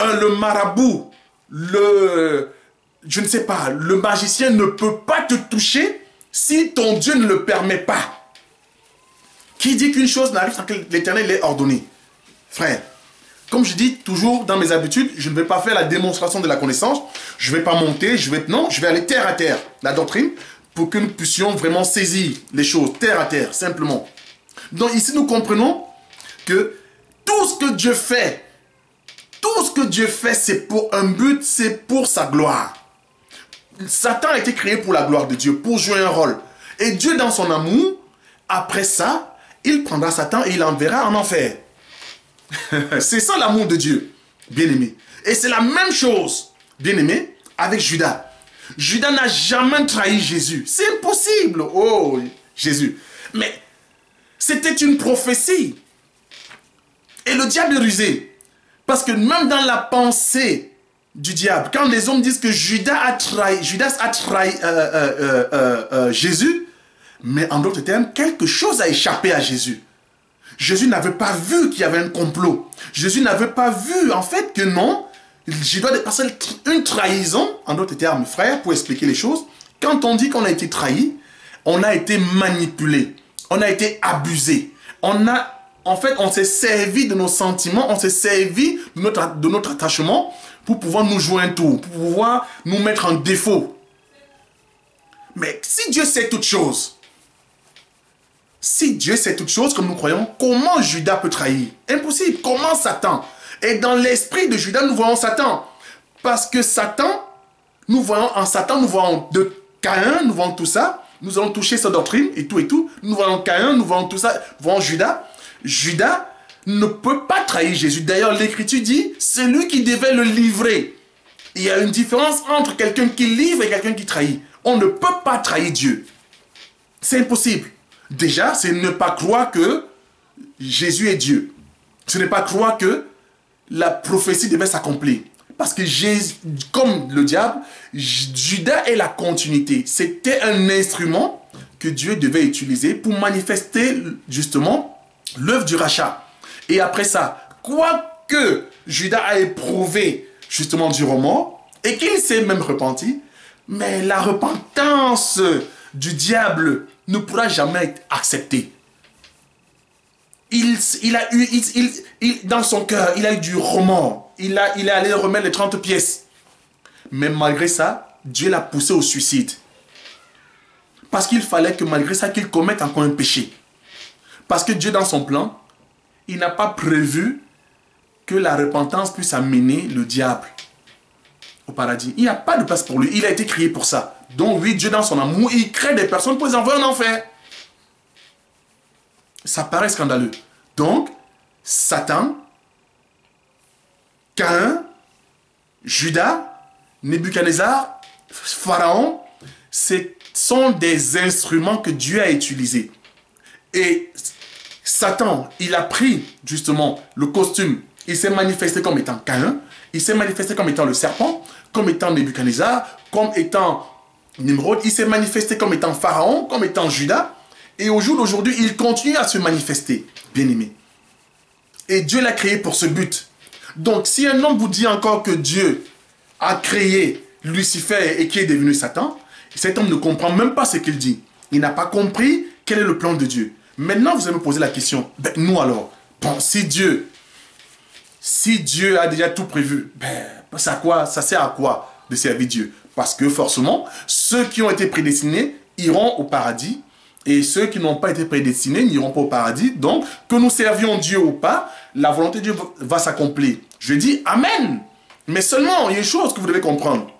Le marabout, je ne sais pas, le magicien ne peut pas te toucher si ton Dieu ne le permet pas, qui dit qu'une chose n'arrive sans que l'Éternel l'ait ordonné? Frère, comme je dis toujours dans mes habitudes, je ne vais pas faire la démonstration de la connaissance, je ne vais pas monter, non, je vais aller terre à terre, la doctrine, pour que nous puissions vraiment saisir les choses, terre à terre, simplement. Donc ici, nous comprenons que tout ce que Dieu fait, c'est pour un but, c'est pour sa gloire. Satan a été créé pour la gloire de Dieu, pour jouer un rôle. Et Dieu, dans son amour, après ça, il prendra Satan et il l'enverra en enfer. C'est ça l'amour de Dieu, bien-aimé. Et c'est la même chose, bien-aimé, avec Judas. Judas n'a jamais trahi Jésus. C'est impossible. Oh, Jésus. Mais c'était une prophétie. Et le diable est rusé. Parce que même dans la pensée du diable, quand les hommes disent que Judas a trahi Jésus, mais en d'autres termes, quelque chose a échappé à Jésus. Jésus n'avait pas vu qu'il y avait un complot. Jésus n'avait pas vu, en fait, que non, je dois dépasser une trahison, en d'autres termes, frère, pour expliquer les choses. Quand on dit qu'on a été trahi, on a été manipulé, on a été abusé. En fait, on s'est servi de nos sentiments, on s'est servi de notre attachement pour pouvoir nous jouer un tour, pour pouvoir nous mettre en défaut. Mais si Dieu sait toutes choses, comme nous croyons, comment Judas peut trahir? Impossible. Comment Satan? Et dans l'esprit de Judas, nous voyons Satan. Parce que Satan, nous voyons de Caïn, nous voyons tout ça. Nous allons toucher sa doctrine et tout et tout. Nous voyons Caïn, nous voyons tout ça. Nous voyons Judas. Judas ne peut pas trahir Jésus. D'ailleurs, l'Écriture dit, c'est lui qui devait le livrer. Il y a une différence entre quelqu'un qui livre et quelqu'un qui trahit. On ne peut pas trahir Dieu. C'est impossible. Déjà, c'est ne pas croire que Jésus est Dieu. Ce n'est pas croire que la prophétie devait s'accomplir. Parce que Jésus, comme le diable, Judas est la continuité. C'était un instrument que Dieu devait utiliser pour manifester justement l'œuvre du rachat. Et après ça, quoique Judas a éprouvé justement du remords et qu'il s'est même repenti, mais la repentance du diable ne pourra jamais être acceptée. Dans son cœur, il a eu du remords. Il est allé remettre les 30 pièces. Mais malgré ça, Dieu l'a poussé au suicide. Parce qu'il fallait que malgré ça, qu'il commette encore un péché. Parce que Dieu, dans son plan, il n'a pas prévu que la repentance puisse amener le diable au paradis. Il n'y a pas de place pour lui. Il a été créé pour ça. Donc oui, Dieu, dans son amour, il crée des personnes pour les envoyer en enfer. Ça paraît scandaleux. Donc, Satan, Caïn, Judas, Nebuchadnezzar, Pharaon, ce sont des instruments que Dieu a utilisés. Et Satan, il a pris justement le costume. Il s'est manifesté comme étant Caïn, il s'est manifesté comme étant le serpent, comme étant Nebuchadnezzar, comme étant Nimrod, il s'est manifesté comme étant Pharaon, comme étant Judas. Et au jour d'aujourd'hui, il continue à se manifester, bien-aimé. Et Dieu l'a créé pour ce but. Donc, si un homme vous dit encore que Dieu a créé Lucifer et qui est devenu Satan, cet homme ne comprend même pas ce qu'il dit. Il n'a pas compris quel est le plan de Dieu. Maintenant, vous allez me poser la question, ben, nous alors, bon, si Dieu a déjà tout prévu, ben, ça sert à quoi de servir Dieu? Parce que forcément, ceux qui ont été prédestinés iront au paradis. Et ceux qui n'ont pas été prédestinés n'iront pas au paradis. Donc, que nous servions Dieu ou pas, la volonté de Dieu va s'accomplir. Je dis Amen. Mais seulement, il y a une chose que vous devez comprendre.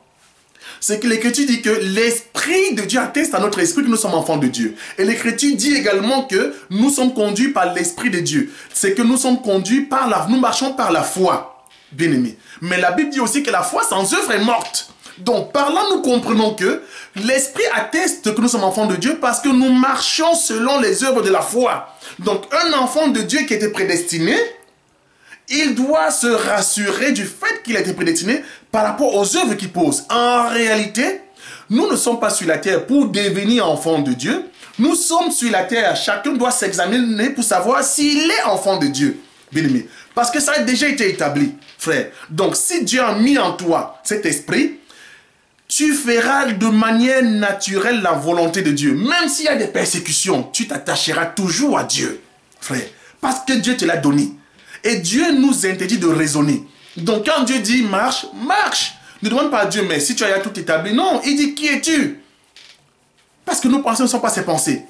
C'est que l'Écriture dit que l'Esprit de Dieu atteste à notre esprit que nous sommes enfants de Dieu. Et l'Écriture dit également que nous sommes conduits par l'Esprit de Dieu. C'est que nous sommes conduits par nous marchons par la foi, bien-aimés. Mais la Bible dit aussi que la foi sans œuvre est morte. Donc, par là, nous comprenons que l'Esprit atteste que nous sommes enfants de Dieu parce que nous marchons selon les œuvres de la foi. Donc, un enfant de Dieu qui était prédestiné, il doit se rassurer du fait qu'il a été prédestiné par rapport aux œuvres qu'il pose. En réalité, nous ne sommes pas sur la terre pour devenir enfants de Dieu. Nous sommes sur la terre. Chacun doit s'examiner pour savoir s'il est enfant de Dieu. Bien-aimé. Parce que ça a déjà été établi, frère. Donc, si Dieu a mis en toi cet esprit, tu feras de manière naturelle la volonté de Dieu. Même s'il y a des persécutions, tu t'attacheras toujours à Dieu, frère. Parce que Dieu te l'a donné. Et Dieu nous interdit de raisonner. Donc quand Dieu dit marche, marche. Ne demande pas à Dieu, mais si tu as tout établi. Non, il dit qui es-tu? Parce que nos pensées ne sont pas ses pensées.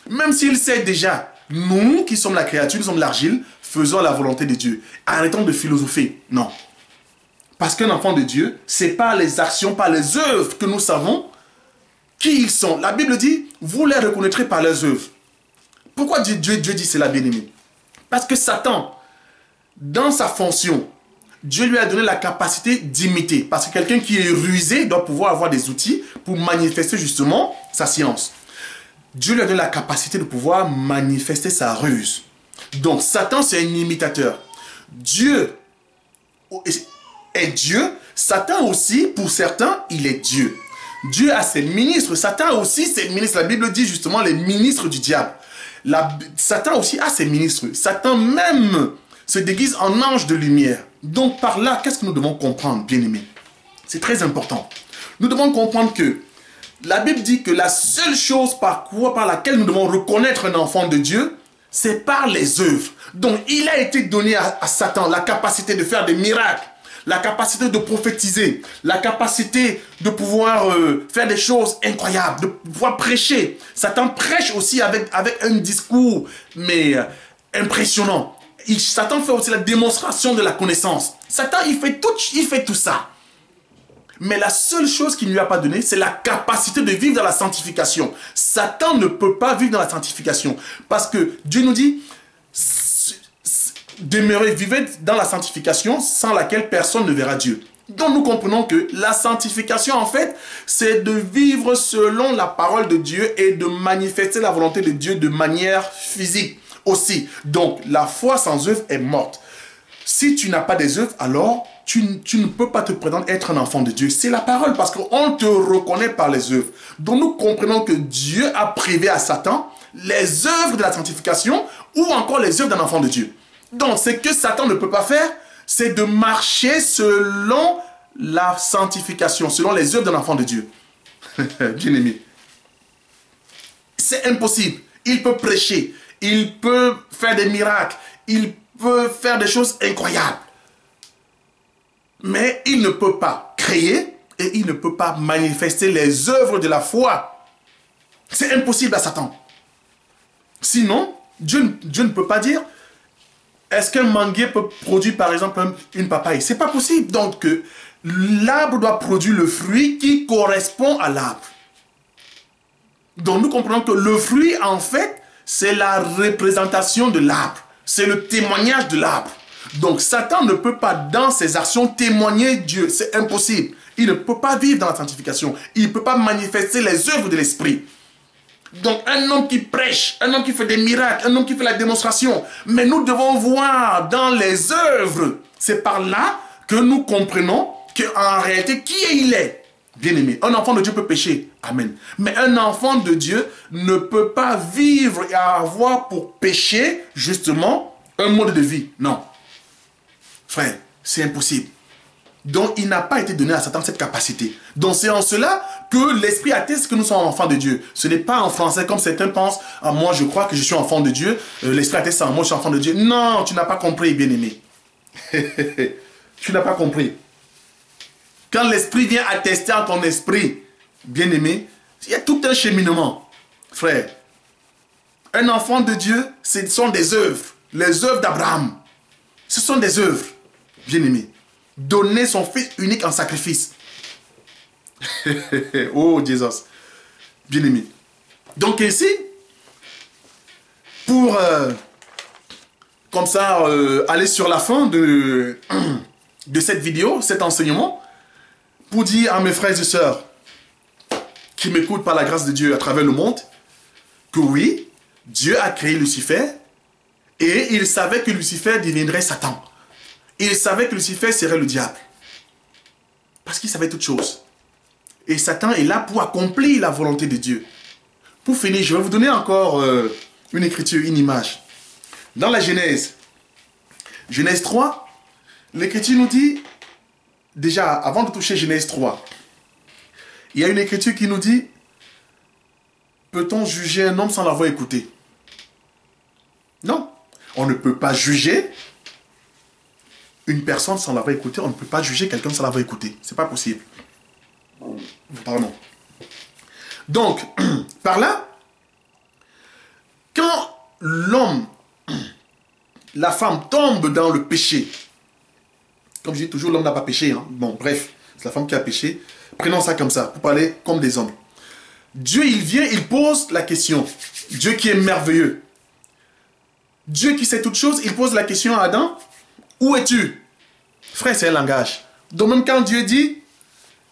Même s'il sait déjà, nous qui sommes la créature, nous sommes l'argile, faisons la volonté de Dieu. Arrêtons de philosopher. Non. Parce qu'un enfant de Dieu, c'est par les actions, par les œuvres que nous savons qui ils sont. La Bible dit, vous les reconnaîtrez par leurs œuvres. Pourquoi Dieu dit cela, bien-aimé? Parce que Satan, dans sa fonction, Dieu lui a donné la capacité d'imiter. Parce que quelqu'un qui est rusé doit pouvoir avoir des outils pour manifester justement sa science. Dieu lui a donné la capacité de pouvoir manifester sa ruse. Donc Satan, c'est un imitateur. Dieu est Dieu. Satan aussi, pour certains, il est Dieu. Dieu a ses ministres. Satan aussi, ses ministres. La Bible dit justement les ministres du diable. Satan aussi a ses ministres. Satan même se déguise en ange de lumière. Donc par là, qu'est-ce que nous devons comprendre, bien-aimés? C'est très important. Nous devons comprendre que la Bible dit que la seule chose par laquelle nous devons reconnaître un enfant de Dieu, c'est par les œuvres. Donc il a été donné à Satan la capacité de faire des miracles, la capacité de prophétiser, la capacité de pouvoir faire des choses incroyables, de pouvoir prêcher. Satan prêche aussi avec un discours, mais impressionnant. Satan fait aussi la démonstration de la connaissance. Satan, il fait tout ça. Mais la seule chose qu'il ne lui a pas donnée, c'est la capacité de vivre dans la sanctification. Satan ne peut pas vivre dans la sanctification. Parce que Dieu nous dit, demeurez, vivez dans la sanctification sans laquelle personne ne verra Dieu. Donc nous comprenons que la sanctification, en fait, c'est de vivre selon la parole de Dieu et de manifester la volonté de Dieu de manière physique aussi. Donc la foi sans œuvre est morte. Si tu n'as pas des œuvres, alors tu ne peux pas te prétendre être un enfant de Dieu. C'est la parole parce qu'on te reconnaît par les œuvres. Donc nous comprenons que Dieu a privé à Satan les œuvres de la sanctification ou encore les œuvres d'un enfant de Dieu. Donc ce que Satan ne peut pas faire, c'est de marcher selon la sanctification, selon les œuvres d'un enfant de Dieu. Bien-aimé. C'est impossible. Il peut prêcher, il peut faire des miracles, il peut faire des choses incroyables. Mais il ne peut pas créer et il ne peut pas manifester les œuvres de la foi. C'est impossible à Satan. Sinon, Dieu ne peut pas dire, est-ce qu'un manguier peut produire par exemple une papaye? C'est pas possible. Donc, l'arbre doit produire le fruit qui correspond à l'arbre. Donc, nous comprenons que le fruit, en fait, c'est la représentation de l'arbre. C'est le témoignage de l'arbre. Donc, Satan ne peut pas, dans ses actions, témoigner Dieu. C'est impossible. Il ne peut pas vivre dans la sanctification. Il ne peut pas manifester les œuvres de l'esprit. Donc, un homme qui prêche, un homme qui fait des miracles, un homme qui fait la démonstration. Mais nous devons voir dans les œuvres. C'est par là que nous comprenons qu'en réalité, qui il est. Bien-aimé, un enfant de Dieu peut pécher. Amen. Mais un enfant de Dieu ne peut pas vivre et avoir pour pécher, justement, un mode de vie. Non. Frère, c'est impossible. Donc, il n'a pas été donné à Satan cette capacité. Donc, c'est en cela que l'Esprit atteste que nous sommes enfants de Dieu. Ce n'est pas en français comme certains pensent. Ah, moi, je crois que je suis enfant de Dieu. L'Esprit atteste en moi, je suis enfant de Dieu. Non, tu n'as pas compris, bien-aimé. Tu n'as pas compris. Quand l'Esprit vient attester en ton esprit, bien-aimé, il y a tout un cheminement. Frère, un enfant de Dieu, ce sont des œuvres. Les œuvres d'Abraham. Ce sont des œuvres, bien-aimé. Donner son fils unique en sacrifice. Oh, Jésus. Bien-aimé. Donc ici, pour comme ça aller sur la fin de cette vidéo, cet enseignement, pour dire à mes frères et sœurs qui m'écoutent par la grâce de Dieu à travers le monde, que oui, Dieu a créé Lucifer et il savait que Lucifer deviendrait Satan. Il savait que Lucifer serait le diable. Parce qu'il savait toutes choses. Et Satan est là pour accomplir la volonté de Dieu. Pour finir, je vais vous donner encore une écriture, une image. Dans la Genèse, Genèse 3, l'écriture nous dit, déjà, avant de toucher Genèse 3, Il y a une écriture qui nous dit, peut-on juger un homme sans l'avoir écouté? Non. On ne peut pas juger une personne sans l'avoir écouté. On ne peut pas juger quelqu'un sans l'avoir écouté. C'est pas possible. Pardon. Donc, par là, quand l'homme, la femme tombe dans le péché, comme je dis toujours, l'homme n'a pas péché. Hein. Bon, bref, c'est la femme qui a péché. Prenons ça comme ça, pour parler comme des hommes. Dieu, il vient, il pose la question. Dieu qui est merveilleux. Dieu qui sait toutes choses, il pose la question à Adam. Où es-tu? Frère, c'est un langage. Donc même quand Dieu dit,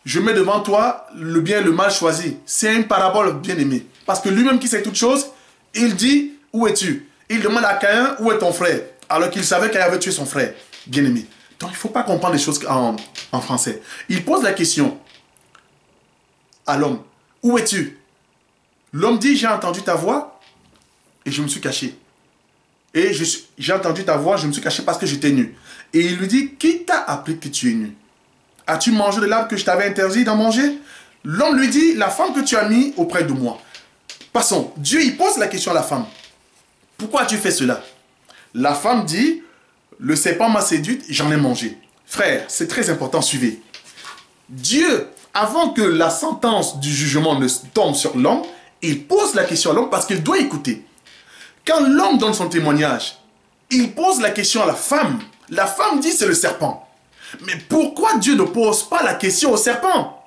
je mets devant toi le bien et le mal choisi. C'est une parabole bien aimée. Parce que lui-même qui sait toutes choses, il dit, où es-tu? Il demande à Caïn, où est ton frère? Alors qu'il savait qu'il avait tué son frère bien aimé. Donc il ne faut pas comprendre les choses en français. Il pose la question à l'homme. Où es-tu? L'homme dit, j'ai entendu ta voix et je me suis caché. Et j'ai entendu ta voix, je me suis caché parce que j'étais nu. Et il lui dit, qui t'a appris que tu es nu? As-tu mangé de l'arbre que je t'avais interdit d'en manger? L'homme lui dit, la femme que tu as mis auprès de moi. Passons. Dieu, il pose la question à la femme. Pourquoi as-tu fait cela? La femme dit, le serpent m'a séduite, j'en ai mangé. Frère, c'est très important, suivez. Dieu, avant que la sentence du jugement ne tombe sur l'homme, il pose la question à l'homme parce qu'il doit écouter. Quand l'homme donne son témoignage, il pose la question à la femme. La femme dit c'est le serpent. Mais pourquoi Dieu ne pose pas la question au serpent?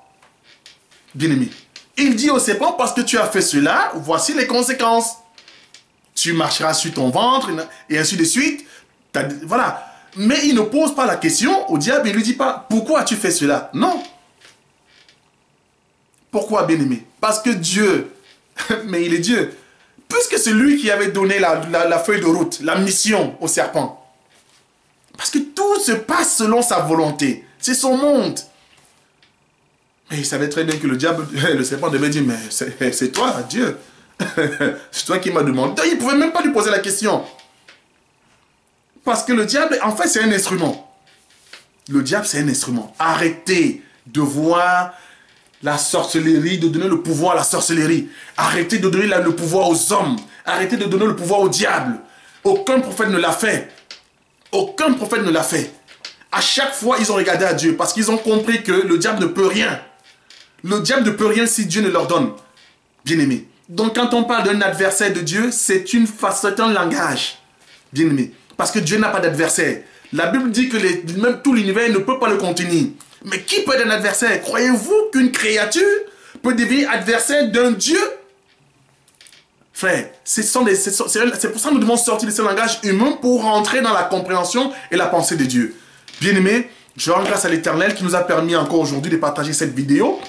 Bien-aimé, il dit au serpent parce que tu as fait cela, voici les conséquences. Tu marcheras sur ton ventre et ainsi de suite. Voilà. Mais il ne pose pas la question au diable, il ne lui dit pas pourquoi as-tu fait cela? Non. Pourquoi, bien-aimé? Parce que Dieu, mais il est Dieu. Puisque c'est lui qui avait donné la feuille de route, la mission au serpent. Parce que tout se passe selon sa volonté. C'est son monde. Mais il savait très bien que le diable, le serpent devait dire, mais c'est toi, Dieu. C'est toi qui m'as demandé. Il ne pouvait même pas lui poser la question. Parce que le diable, en fait, c'est un instrument. Le diable, c'est un instrument. Arrêtez de voir la sorcellerie, de donner le pouvoir à la sorcellerie. Arrêtez de donner le pouvoir aux hommes. Arrêtez de donner le pouvoir au diable. Aucun prophète ne l'a fait. Aucun prophète ne l'a fait. À chaque fois, ils ont regardé à Dieu parce qu'ils ont compris que le diable ne peut rien. Le diable ne peut rien si Dieu ne leur donne. Bien-aimé. Donc quand on parle d'un adversaire de Dieu, c'est un langage. Bien-aimé. Parce que Dieu n'a pas d'adversaire. La Bible dit que même tout l'univers ne peut pas le contenir. Mais qui peut être un adversaire? Croyez-vous qu'une créature peut devenir adversaire d'un Dieu? Frère, c'est pour ça que nous devons sortir de ce langage humain pour rentrer dans la compréhension et la pensée de Dieu. Bien-aimés, je rends grâce à l'Éternel qui nous a permis encore aujourd'hui de partager cette vidéo,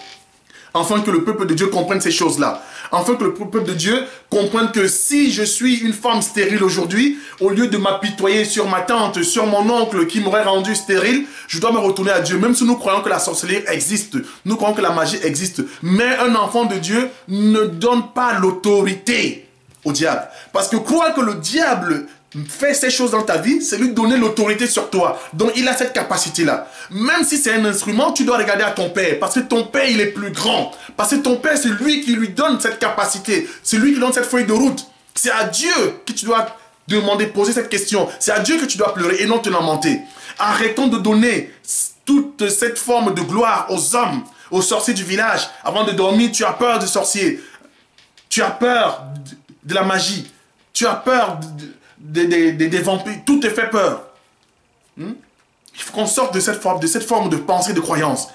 afin que le peuple de Dieu comprenne ces choses-là. Afin que le peuple de Dieu comprenne que si je suis une femme stérile aujourd'hui, au lieu de m'apitoyer sur ma tante, sur mon oncle qui m'aurait rendu stérile, je dois me retourner à Dieu. Même si nous croyons que la sorcellerie existe, nous croyons que la magie existe. Mais un enfant de Dieu ne donne pas l'autorité au diable. Parce que croire que le diable fait ces choses dans ta vie, c'est lui donner l'autorité sur toi. Donc il a cette capacité-là. Même si c'est un instrument, tu dois regarder à ton père. Parce que ton père, il est plus grand. Parce que ton père, c'est lui qui lui donne cette capacité. C'est lui qui donne cette feuille de route. C'est à Dieu que tu dois demander, poser cette question. C'est à Dieu que tu dois pleurer et non te lamenter. Arrêtons de donner toute cette forme de gloire aux hommes, aux sorciers du village. Avant de dormir, tu as peur des sorciers. Tu as peur de la magie. Tu as peur des vampires, tout te fait peur. Il faut qu'on sorte de cette forme de pensée, de croyance.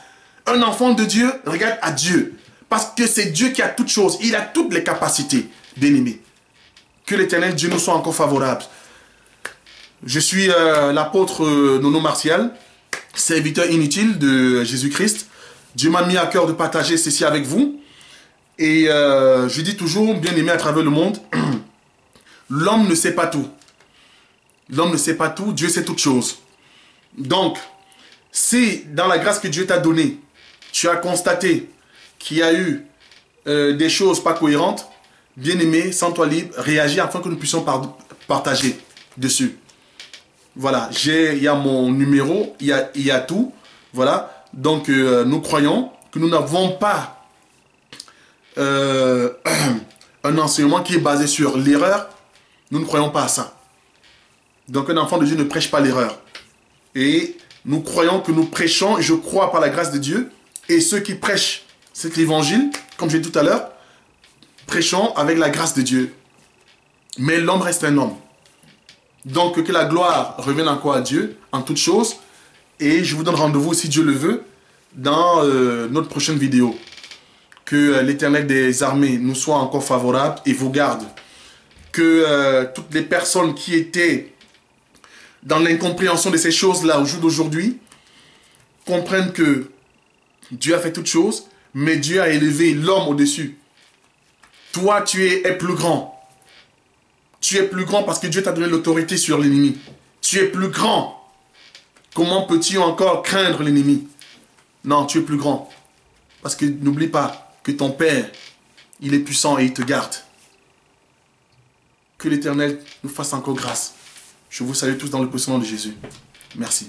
Un enfant de Dieu regarde à Dieu. Parce que c'est Dieu qui a toutes choses. Il a toutes les capacités, bien-aimés. Que l'Éternel Dieu nous soit encore favorable. Je suis l'apôtre Nono Martial, serviteur inutile de Jésus-Christ. Dieu m'a mis à cœur de partager ceci avec vous. Et je dis toujours, bien-aimé à travers le monde, l'homme ne sait pas tout. L'homme ne sait pas tout, Dieu sait toutes choses. Donc, si dans la grâce que Dieu t'a donnée, tu as constaté qu'il y a eu des choses pas cohérentes, bien-aimé, sens-toi libre, réagis afin que nous puissions partager dessus. Voilà, il y a mon numéro, il y a tout. Voilà, donc nous croyons que nous n'avons pas euh, un enseignement qui est basé sur l'erreur, nous ne croyons pas à ça. Donc un enfant de Dieu ne prêche pas l'erreur. Et nous croyons que nous prêchons, je crois par la grâce de Dieu, et ceux qui prêchent cet évangile, comme j'ai dit tout à l'heure, prêchons avec la grâce de Dieu. Mais l'homme reste un homme. Donc que la gloire revienne encore à Dieu, en toutes choses. Et je vous donne rendez-vous, si Dieu le veut, dans notre prochaine vidéo. Que l'Éternel des armées nous soit encore favorable et vous garde. Que toutes les personnes qui étaient dans l'incompréhension de ces choses-là au jour d'aujourd'hui comprennent que Dieu a fait toutes choses, mais Dieu a élevé l'homme au-dessus. Toi, tu es plus grand. Tu es plus grand parce que Dieu t'a donné l'autorité sur l'ennemi. Tu es plus grand. Comment peux-tu encore craindre l'ennemi? Non, tu es plus grand. Parce que n'oublie pas que ton Père, il est puissant et il te garde. Que l'Éternel nous fasse encore grâce. Je vous salue tous dans le puissant nom de Jésus. Merci.